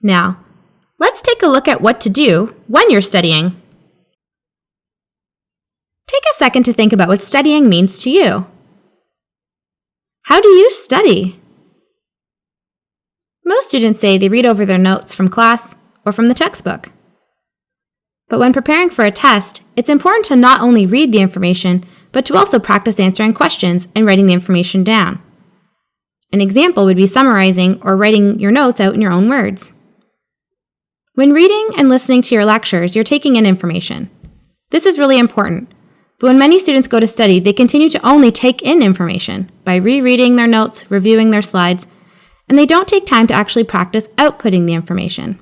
Now, let's take a look at what to do when you're studying. Take a second to think about what studying means to you. How do you study? Most students say they read over their notes from class or from the textbook. But when preparing for a test, it's important to not only read the information, but to also practice answering questions and writing the information down. An example would be summarizing or writing your notes out in your own words. When reading and listening to your lectures, you're taking in information. This is really important, but when many students go to study, they continue to only take in information by rereading their notes, reviewing their slides, and they don't take time to actually practice outputting the information.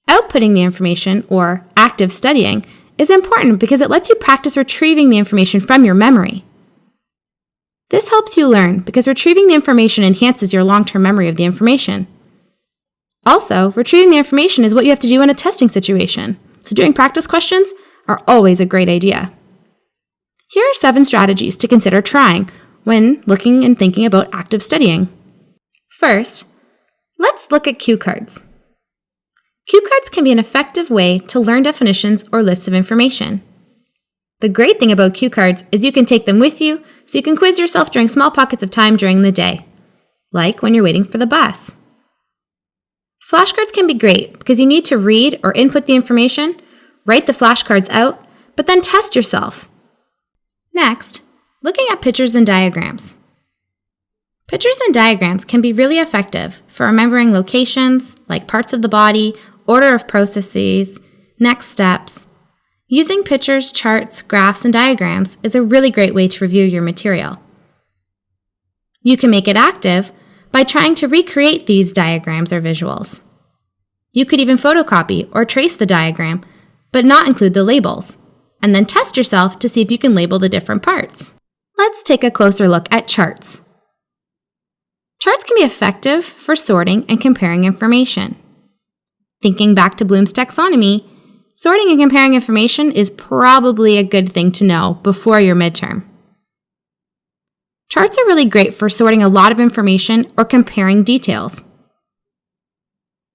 Outputting the information, or active studying, is important because it lets you practice retrieving the information from your memory. This helps you learn because retrieving the information enhances your long-term memory of the information. Also, retrieving the information is what you have to do in a testing situation, so doing practice questions are always a great idea. Here are 7 strategies to consider trying when looking and thinking about active studying. First, let's look at cue cards. Cue cards can be an effective way to learn definitions or lists of information. The great thing about cue cards is you can take them with you so you can quiz yourself during small pockets of time during the day, like when you're waiting for the bus. Flashcards can be great because you need to read or input the information, write the flashcards out, but then test yourself. Next, looking at pictures and diagrams. Pictures and diagrams can be really effective for remembering locations, like parts of the body, order of processes, next steps. Using pictures, charts, graphs, and diagrams is a really great way to review your material. You can make it active by trying to recreate these diagrams or visuals. You could even photocopy or trace the diagram, but not include the labels, and then test yourself to see if you can label the different parts. Let's take a closer look at charts. Charts can be effective for sorting and comparing information. Thinking back to Bloom's taxonomy, sorting and comparing information is probably a good thing to know before your midterm. Charts are really great for sorting a lot of information or comparing details.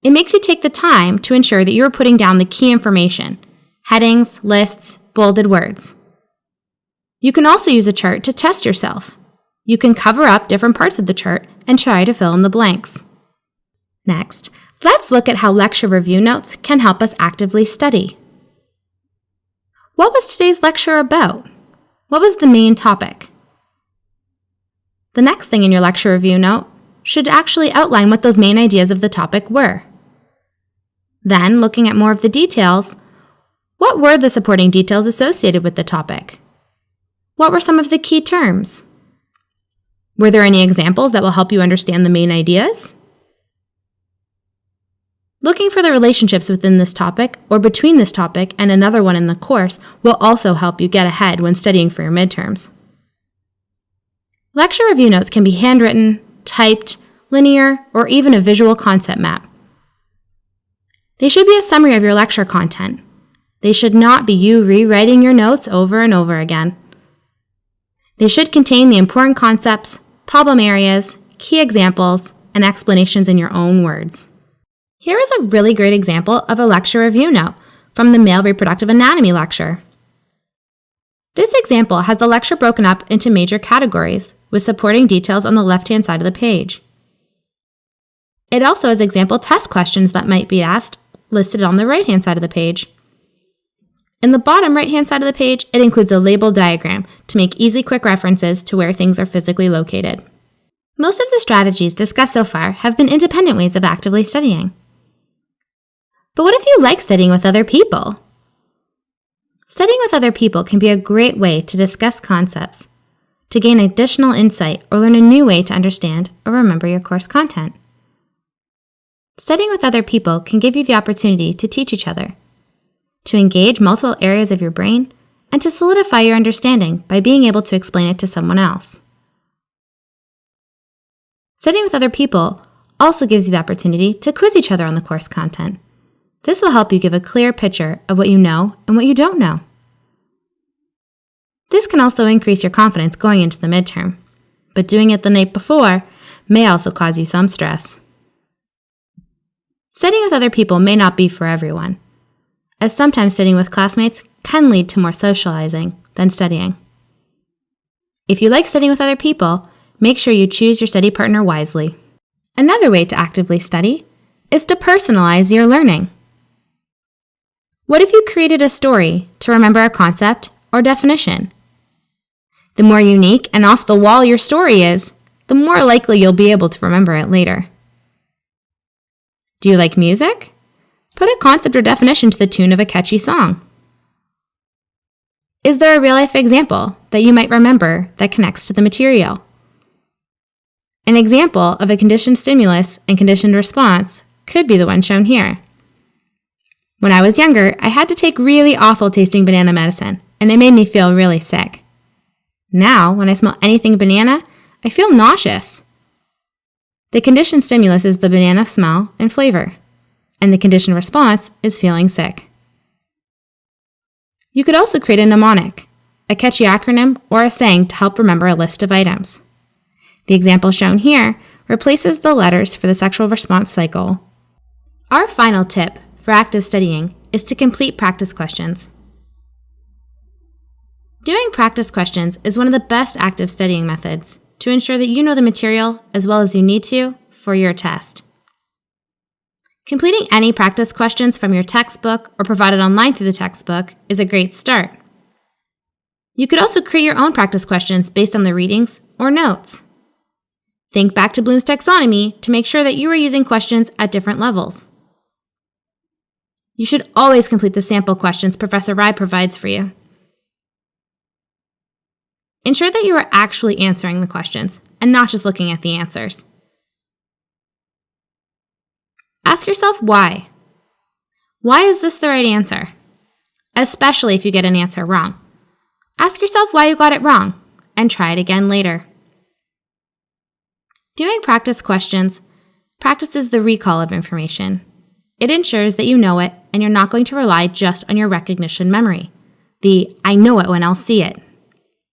It makes you take the time to ensure that you are putting down the key information, headings, lists, bolded words. You can also use a chart to test yourself. You can cover up different parts of the chart and try to fill in the blanks. Next, let's look at how lecture review notes can help us actively study. What was today's lecture about? What was the main topic? The next thing in your lecture review note should actually outline what those main ideas of the topic were. Then, looking at more of the details, what were the supporting details associated with the topic? What were some of the key terms? Were there any examples that will help you understand the main ideas? Looking for the relationships within this topic or between this topic and another one in the course will also help you get ahead when studying for your midterms. Lecture review notes can be handwritten, typed, linear, or even a visual concept map. They should be a summary of your lecture content. They should not be you rewriting your notes over and over again. They should contain the important concepts, problem areas, key examples, and explanations in your own words. Here is a really great example of a lecture review note from the Male Reproductive Anatomy lecture. This example has the lecture broken up into major categories with supporting details on the left-hand side of the page. It also has example test questions that might be asked listed on the right-hand side of the page. In the bottom right-hand side of the page, it includes a label diagram to make easy, quick references to where things are physically located. Most of the strategies discussed so far have been independent ways of actively studying. But what if you like studying with other people? Studying with other people can be a great way to discuss concepts, to gain additional insight, or learn a new way to understand or remember your course content. Studying with other people can give you the opportunity to teach each other, to engage multiple areas of your brain, and to solidify your understanding by being able to explain it to someone else. Studying with other people also gives you the opportunity to quiz each other on the course content. This will help you give a clear picture of what you know and what you don't know. This can also increase your confidence going into the midterm, but doing it the night before may also cause you some stress. Studying with other people may not be for everyone, as sometimes studying with classmates can lead to more socializing than studying. If you like studying with other people, make sure you choose your study partner wisely. Another way to actively study is to personalize your learning. What if you created a story to remember a concept or definition? The more unique and off-the-wall your story is, the more likely you'll be able to remember it later. Do you like music? Put a concept or definition to the tune of a catchy song. Is there a real-life example that you might remember that connects to the material? An example of a conditioned stimulus and conditioned response could be the one shown here. When I was younger, I had to take really awful tasting banana medicine, and it made me feel really sick. Now, when I smell anything banana, I feel nauseous. The conditioned stimulus is the banana smell and flavor, and the conditioned response is feeling sick. You could also create a mnemonic, a catchy acronym, or a saying to help remember a list of items. The example shown here replaces the letters for the sexual response cycle. Our final tip for active studying is to complete practice questions. Doing practice questions is one of the best active studying methods to ensure that you know the material as well as you need to for your test. Completing any practice questions from your textbook or provided online through the textbook is a great start. You could also create your own practice questions based on the readings or notes. Think back to Bloom's taxonomy to make sure that you are using questions at different levels. You should always complete the sample questions Professor Rye provides for you. Ensure that you are actually answering the questions and not just looking at the answers. Ask yourself why. Why is this the right answer? Especially if you get an answer wrong. Ask yourself why you got it wrong and try it again later. Doing practice questions practices the recall of information. It ensures that you know it and you're not going to rely just on your recognition memory, the I know it when I'll see it.